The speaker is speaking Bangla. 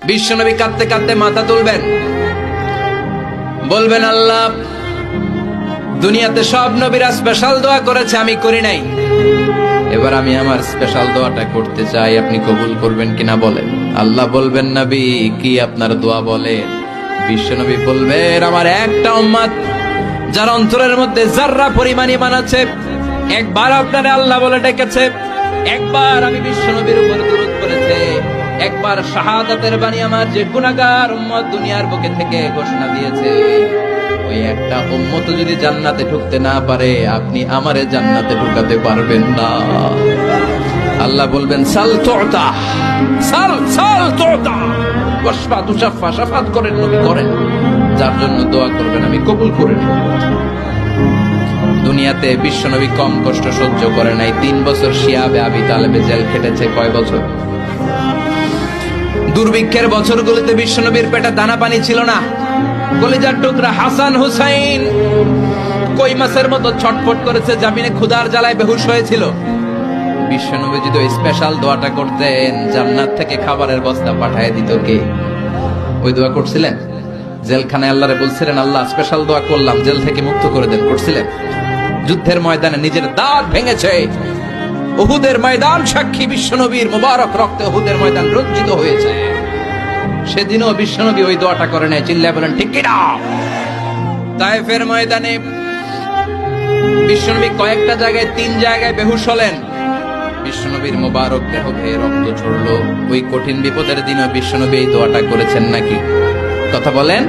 বিশ্বনবী কাঁদতে কাঁদতে মাথা তুলবেন, বলবেন আল্লাহ, দুনিয়াতে সব নবীরা স্পেশাল দোয়া করেছে, আমি করি নাই, এবার আমি আমার স্পেশাল দোয়াটা করতে চাই, আপনি কবুল করবেন কিনা বলেন। আল্লাহ বলবেন, নবী কি আপনার দোয়া বলেন? বিশ্বনবী বলবেন, আমার একটা উম্মত যার অন্তরের মধ্যে যাররা পরিমাণ ঈমান আছে, একবার আপনারে আল্লাহ বলে ডেকেছে, একবার আমি বিশ্বনবীর উপর দুরূদ পড়েছে, একবার শাহাদাতের বাণী আমার যে গুনাহগার উম্মত দুনিয়ার বুকে থেকে ঘোষণা দিয়েছে, ওই একটা উম্মত যদি জান্নাতে ঢুকতে না পারে, আপনি আমারে জান্নাতে ঢুকাতে পারবেন না। আল্লাহ বলবেন, সাল তুতা, সাল সাল তুতা, ওয়াশফা তুশাফা, শাফাত করেন নবী করেন, যার জন্য দোয়া করবেন আমি কবুল করে নেব। দুনিয়াতে বিশ্বনবী কম কষ্ট সহ্য করে নাই। 3 বছর শিয়াবে আবি তালেবে জেল খেটেছে। কয় বছর? দুর্ভিক্ষের বছরগুলোতে বিশ্বনবীর পেটে দানা পানি ছিল না। কলিজার টুকরা হাসান হুসাইন কই মাছের মতো ছটফট করেছে, জামিনে ক্ষুধার জ্বালায় বেহুশ হয়েছিল। বিশ্বনবী যদি ওই স্পেশাল দোয়াটা করতেন, জান্নাত থেকে খাবারের বস্তা পাঠিয়ে দিত কে? ওই দোয়া করছিলেন? জেলখানায় আল্লাহরে বলছিলেন, আল্লাহ স্পেশাল দোয়া করলাম, জেল থেকে মুক্ত করে দেন, করছিলেন? যুদ্ধের ময়দানে নিজের দাঁত ভেঙেছে, উহুদের ময়দান সাক্ষী, বিশ্বনবীর মুবারক রক্তে উহুদের ময়দান রঞ্জিত হয়েছে। সেদিনও বিশ্বনবী ওই দোয়াটা করে নাই। চিল্লায় বলেন ঠিক কিনা? তায়েফের ময়দানে বিশ্বনবী কয়েকটা জায়গায়, 3 জায়গায় বেহুশ হলেন। বিশ্বনবীর মুবারক দেহ বেয়ে রক্ত ঝরলো। ওই কঠিন বিপদের দিনও বিশ্বনবী এই দোয়াটা করেছেন নাকি? কথা বলেন।